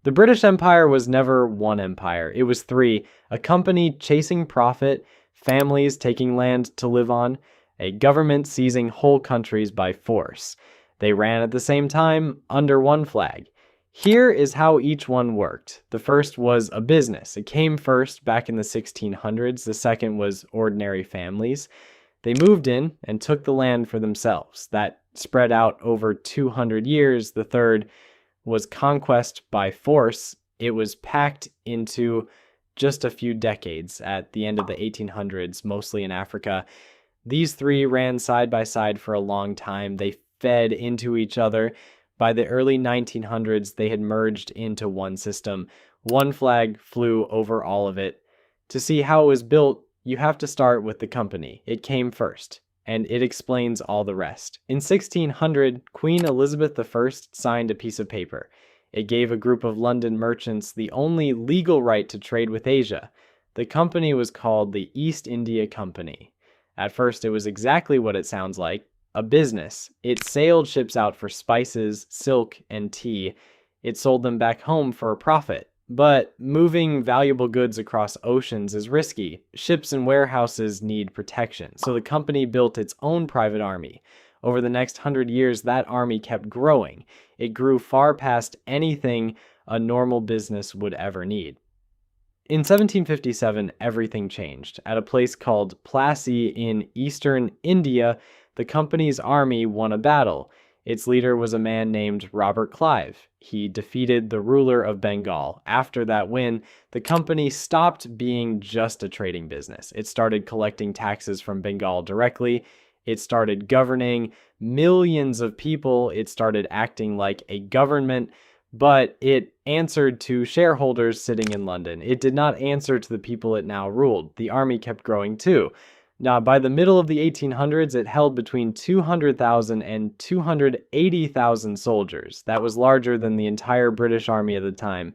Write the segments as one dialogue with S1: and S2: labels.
S1: The British Empire was never one empire. It was three: a company chasing profit, families taking land to live on, a government seizing whole countries by force. They ran at the same time under one flag. Here is how each one worked. The first was a business. It came first back in the 1600s. The second was ordinary families. They moved in and took the land for themselves. That spread out over 200 years. The third was conquest by force. It was packed into just a few decades at the end of the 1800s, mostly in Africa. These three ran side by side for a long time. They fed into each other. By the early 1900s, they had merged into one system. One flag flew over all of it. To see how it was built, you have to start with the company. It came first, and it explains all the rest. In 1600, Queen Elizabeth I signed a piece of paper. It gave a group of London merchants the only legal right to trade with Asia. The company was called the East India Company. At first, it was exactly what it sounds like, a business. It sailed ships out for spices, silk, and tea. It sold them back home for a profit. But moving valuable goods across oceans is risky. Ships and warehouses need protection, so the company built its own private army. Over the next 100 years, that army kept growing. It grew far past anything a normal business would ever need. In 1757, everything changed. At a place called Plassey in eastern India, the company's army won a battle. Its leader was a man named Robert Clive. He defeated the ruler of Bengal. After that win, the company stopped being just a trading business. It started collecting taxes from Bengal directly. It started governing millions of people. It started acting like a government, but it answered to shareholders sitting in London. It did not answer to the people it now ruled. The army kept growing too. Now, by the middle of the 1800s, it held between 200,000 and 280,000 soldiers. That was larger than the entire British Army at the time.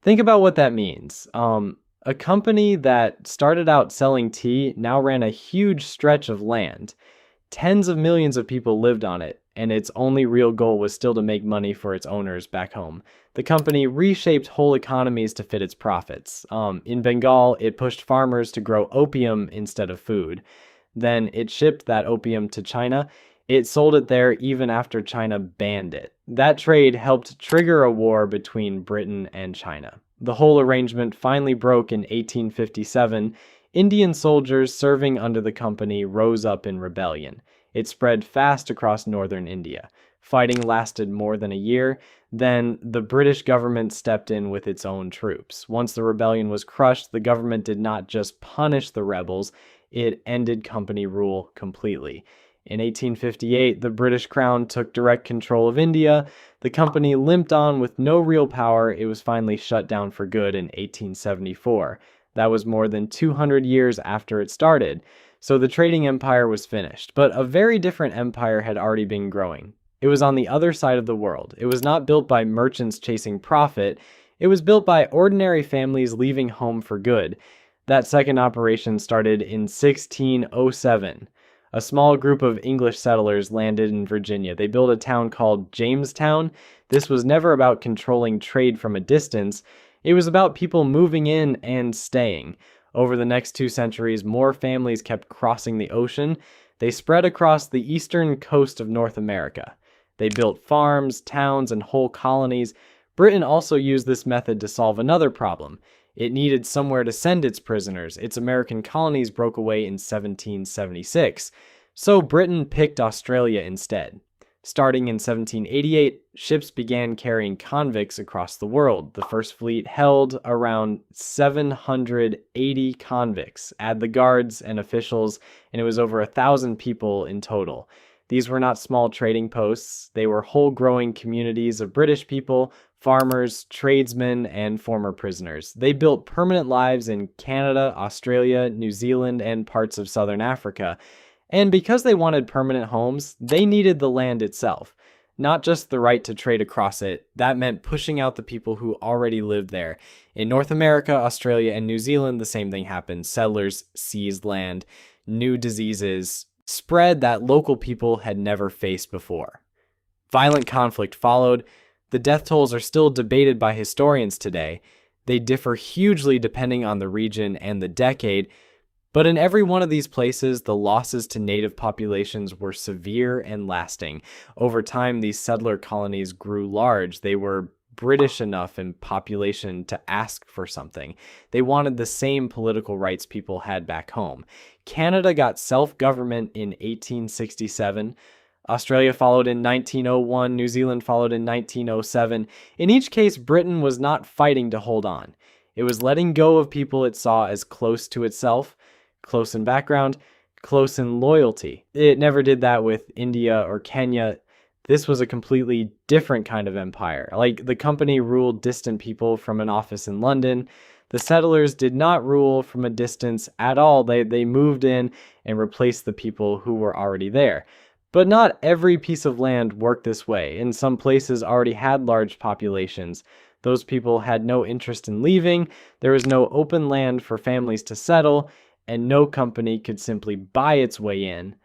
S1: Think about what that means. A company that started out selling tea now ran a huge stretch of land. Tens of millions of people lived on it, and its only real goal was still to make money for its owners back home. The company reshaped whole economies to fit its profits. In Bengal, it pushed farmers to grow opium instead of food. Then it shipped that opium to China. It sold it there even after China banned it. That trade helped trigger a war between Britain and China. The whole arrangement finally broke in 1857. Indian soldiers serving under the company rose up in rebellion. It spread fast across northern India. Fighting lasted more than a year. Then the British government stepped in with its own troops. Once the rebellion was crushed, the government did not just punish the rebels, it ended company rule completely. In 1858, the British Crown took direct control of India. The company limped on with no real power. It was finally shut down for good in 1874. That was more than 200 years after it started. So the trading empire was finished, but a very different empire had already been growing. It was on the other side of the world. It was not built by merchants chasing profit. It was built by ordinary families leaving home for good. That second operation started in 1607. A small group of English settlers landed in Virginia. They built a town called Jamestown. This was never about controlling trade from a distance. It was about people moving in and staying. Over the next 2 centuries, more families kept crossing the ocean. They spread across the eastern coast of North America. They built farms, towns, and whole colonies. Britain also used this method to solve another problem. It needed somewhere to send its prisoners. Its American colonies broke away in 1776. So Britain picked Australia instead. Starting in 1788, ships began carrying convicts across the world. The first fleet held around 780 convicts. Add the guards and officials, and it was over 1,000 people in total. These were not small trading posts. They were whole growing communities of British people, farmers, tradesmen, and former prisoners. They built permanent lives in Canada, Australia, New Zealand, and parts of southern Africa. And because they wanted permanent homes, they needed the land itself, not just the right to trade across it. That meant pushing out the people who already lived there. In North America, Australia, and New Zealand, the same thing happened. Settlers seized land. New diseases spread that local people had never faced before. Violent conflict followed. The death tolls are still debated by historians today. They differ hugely depending on the region and the decade, but in every one of these places, the losses to native populations were severe and lasting. Over time, these settler colonies grew large. They were British enough in population to ask for something. They wanted the same political rights people had back home. Canada got self-government in 1867. Australia followed in 1901. New Zealand followed in 1907. In each case, Britain was not fighting to hold on. It was letting go of people it saw as close to itself, close in background, close in loyalty. It never did that with India or Kenya. This was a completely different kind of empire. Like, the company ruled distant people from an office in London. The settlers did not rule from a distance at all. They moved in and replaced the people who were already there. But not every piece of land worked this way. In some places already had large populations. Those people had no interest in leaving. There was no open land for families to settle, and no company could simply buy its way in.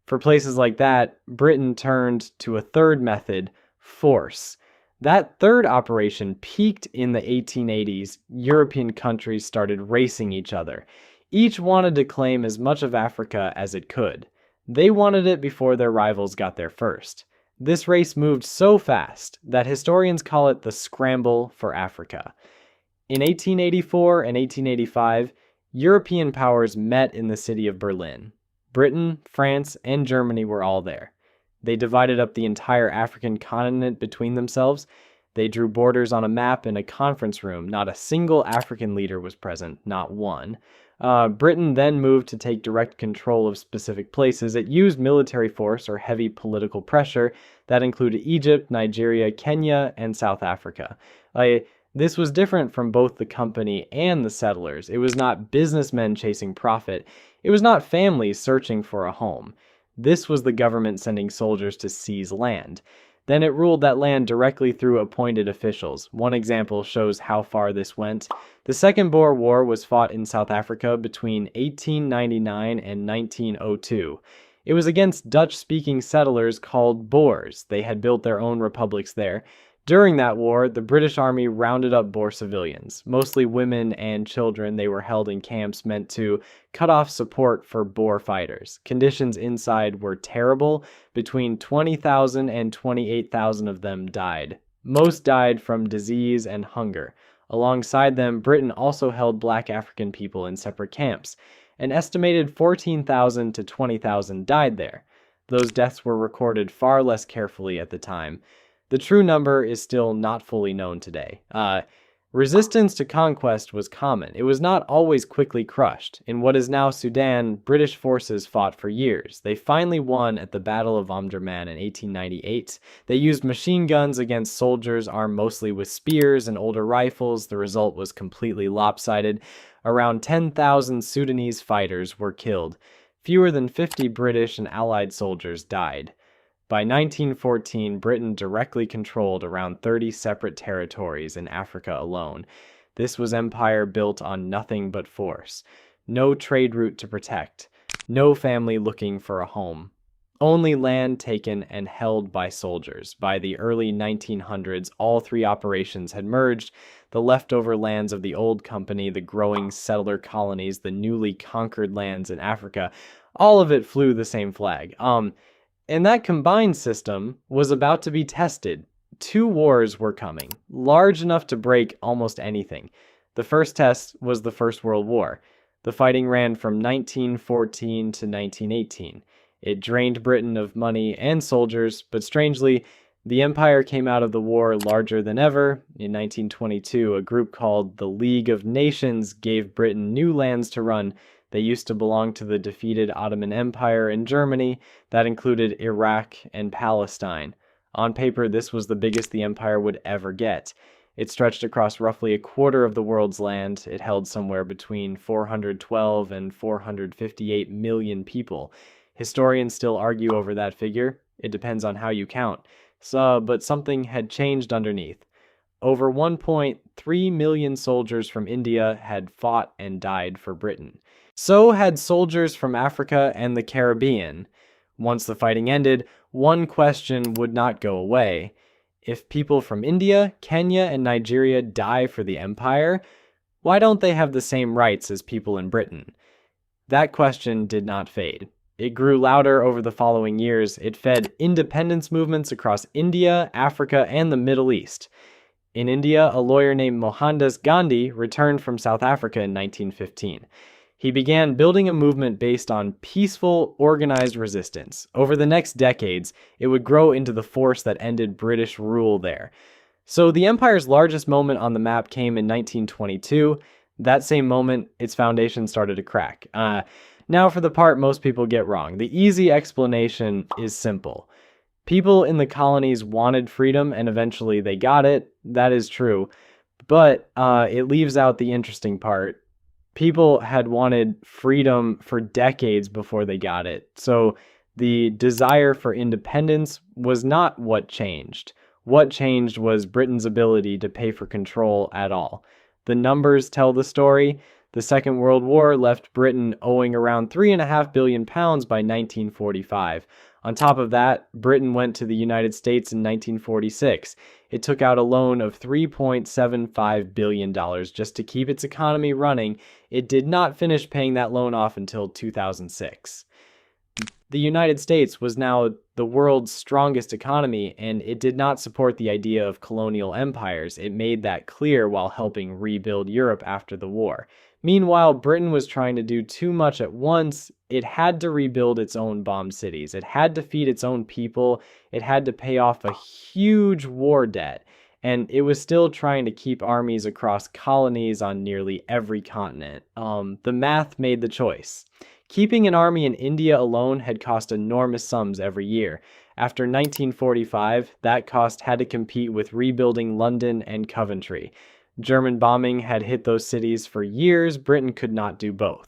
S1: For places like that, Britain turned to a third method, force. That third operation peaked in the 1880s. European countries started racing each other. Each wanted to claim as much of Africa as it could. They wanted it before their rivals got there first. This race moved so fast that historians call it the Scramble for Africa. In 1884 and 1885, European powers met in the city of Berlin. Britain, France, and Germany were all there. They divided up the entire African continent between themselves. They drew borders on a map in a conference room. Not a single African leader was present, not one. Britain then moved to take direct control of specific places. It used military force or heavy political pressure that included Egypt, Nigeria, Kenya, and South Africa. This was different from both the company and the settlers. It was not businessmen chasing profit. It was not families searching for a home. This was the government sending soldiers to seize land. Then it ruled that land directly through appointed officials. One example shows how far this went. The Second Boer War was fought in South Africa between 1899 and 1902. It was against Dutch-speaking settlers called Boers. They had built their own republics there. During that war, the British Army rounded up Boer civilians, mostly women and children. They were held in camps meant to cut off support for Boer fighters. Conditions inside were terrible. Between 20,000 and 28,000 of them died. Most died from disease and hunger. Alongside them, Britain also held black African people in separate camps. An estimated 14,000 to 20,000 died there. Those deaths were recorded far less carefully at the time. The true number is still not fully known today. Resistance to conquest was common. It was not always quickly crushed. In what is now Sudan, British forces fought for years. They finally won at the Battle of Omdurman in 1898. They used machine guns against soldiers armed mostly with spears and older rifles. The result was completely lopsided. Around 10,000 Sudanese fighters were killed. Fewer than 50 British and Allied soldiers died. By 1914, Britain directly controlled around 30 separate territories in Africa alone. This was empire built on nothing but force. No trade route to protect. No family looking for a home. Only land taken and held by soldiers. By the early 1900s, all three operations had merged. The leftover lands of the old company, the growing settler colonies, the newly conquered lands in Africa, all of it flew the same flag. And that combined system was about to be tested. Two wars were coming, large enough to break almost anything. The first test was the First World War. The fighting ran from 1914 to 1918. It drained Britain of money and soldiers, but strangely, the empire came out of the war larger than ever. In 1922, a group called the League of Nations gave Britain new lands to run. They used to belong to the defeated Ottoman Empire in Germany. That included Iraq and Palestine. On paper, this was the biggest the empire would ever get. It stretched across roughly a quarter of the world's land. It held somewhere between 412 and 458 million people. Historians still argue over that figure. It depends on how you count. But something had changed underneath. Over 1.3 million soldiers from India had fought and died for Britain. So had soldiers from Africa and the Caribbean. Once the fighting ended, one question would not go away. If people from India, Kenya, and Nigeria die for the empire, why don't they have the same rights as people in Britain? That question did not fade. It grew louder over the following years. It fed independence movements across India, Africa, and the Middle East. In India, a lawyer named Mohandas Gandhi returned from South Africa in 1915. He began building a movement based on peaceful, organized resistance. Over the next decades, it would grow into the force that ended British rule there. So the empire's largest moment on the map came in 1922. That same moment, its foundation started to crack. Now for the part most people get wrong. The easy explanation is simple. People in the colonies wanted freedom, and eventually they got it. That is true. But it leaves out the interesting part. People had wanted freedom for decades before they got it. So the desire for independence was not what changed. What changed was Britain's ability to pay for control at all. The numbers tell the story. The Second World War left Britain owing around £3.5 billion by 1945. On top of that, Britain went to the United States in 1946. It took out a loan of $3.75 billion just to keep its economy running. It did not finish paying that loan off until 2006. The United States was now the world's strongest economy, and it did not support the idea of colonial empires. It made that clear while helping rebuild Europe after the war. Meanwhile, Britain was trying to do too much at once. It had to rebuild its own bombed cities. It had to feed its own people. It had to pay off a huge war debt. And it was still trying to keep armies across colonies on nearly every continent. The math made the choice. Keeping an army in India alone had cost enormous sums every year. After 1945, that cost had to compete with rebuilding London and Coventry. German bombing had hit those cities for years. Britain could not do both.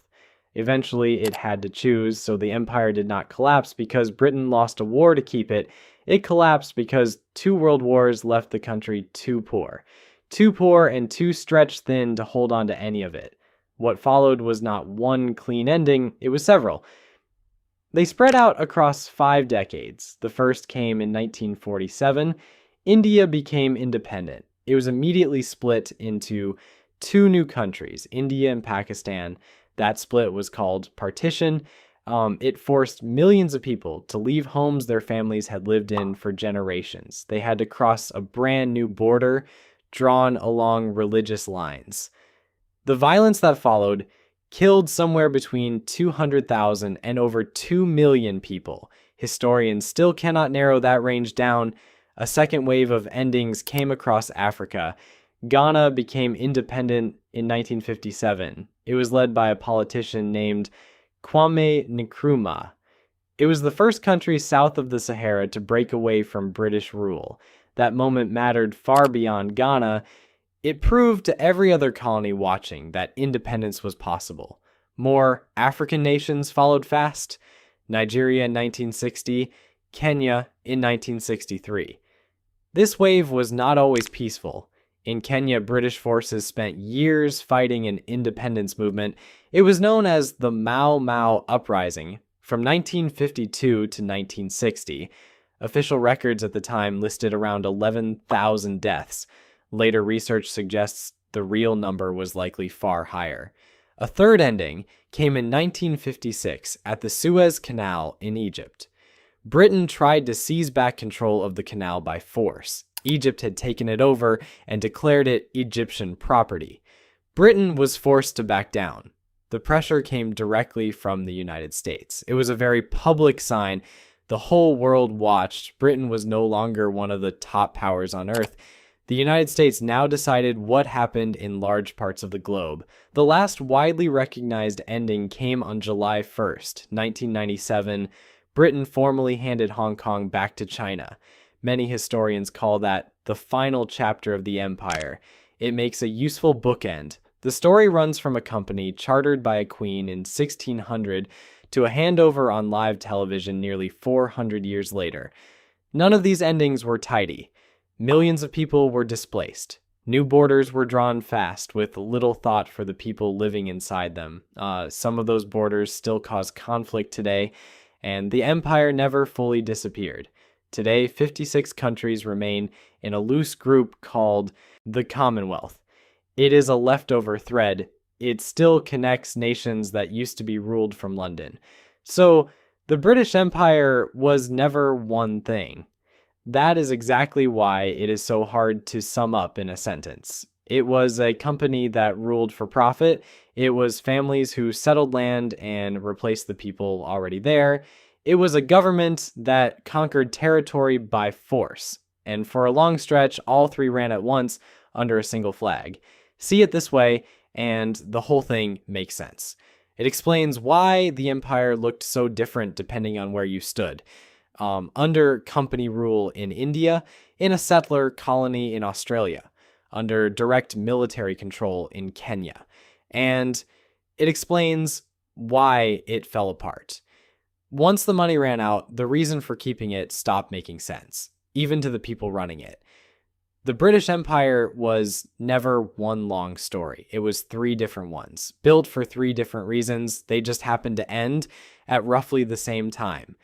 S1: Eventually, it had to choose, so the empire did not collapse because Britain lost a war to keep it. It collapsed because 2 world wars left the country too poor. Too poor and too stretched thin to hold on to any of it. What followed was not one clean ending, it was several. They spread out across 5 decades. The first came in 1947. India became independent. It was immediately split into 2 new countries, India and Pakistan. That split was called partition. It forced millions of people to leave homes their families had lived in for generations. They had to cross a brand new border drawn along religious lines. The violence that followed killed somewhere between 200,000 and over 2 million people. Historians still cannot narrow that range down. A second wave of endings came across Africa. Ghana became independent in 1957. It was led by a politician named Kwame Nkrumah. It was the first country south of the Sahara to break away from British rule. That moment mattered far beyond Ghana. It proved to every other colony watching that independence was possible. More African nations followed fast. Nigeria in 1960, Kenya in 1963. This wave was not always peaceful. In Kenya, British forces spent years fighting an independence movement. It was known as the Mau Mau Uprising from 1952 to 1960. Official records at the time listed around 11,000 deaths. Later research suggests the real number was likely far higher. A third ending came in 1956 at the Suez Canal in Egypt. Britain tried to seize back control of the canal by force. Egypt had taken it over and declared it Egyptian property. Britain was forced to back down. The pressure came directly from the United States. It was a very public sign. The whole world watched. Britain was no longer one of the top powers on earth. The United States now decided what happened in large parts of the globe. The last widely recognized ending came on July 1st, 1997. Britain formally handed Hong Kong back to China. Many historians call that the final chapter of the empire. It makes a useful bookend. The story runs from a company chartered by a queen in 1600 to a handover on live television nearly 400 years later. None of these endings were tidy. Millions of people were displaced. New borders were drawn fast with little thought for the people living inside them. Some of those borders still cause conflict today, and the empire never fully disappeared. Today, 56 countries remain in a loose group called the Commonwealth. It is a leftover thread. It still connects nations that used to be ruled from London. So, the British Empire was never one thing. That is exactly why it is so hard to sum up in a sentence. It was a company that ruled for profit. It was families who settled land and replaced the people already there. It was a government that conquered territory by force. And for a long stretch, all three ran at once under a single flag. See it this way, and the whole thing makes sense. It explains why the empire looked so different depending on where you stood. Under company rule in India, in a settler colony in Australia, under direct military control in Kenya. And it explains why it fell apart. Once the money ran out, the reason for keeping it stopped making sense, even to the people running it. The British Empire was never one long story. It was three different ones, built for three different reasons. They just happened to end at roughly the same time.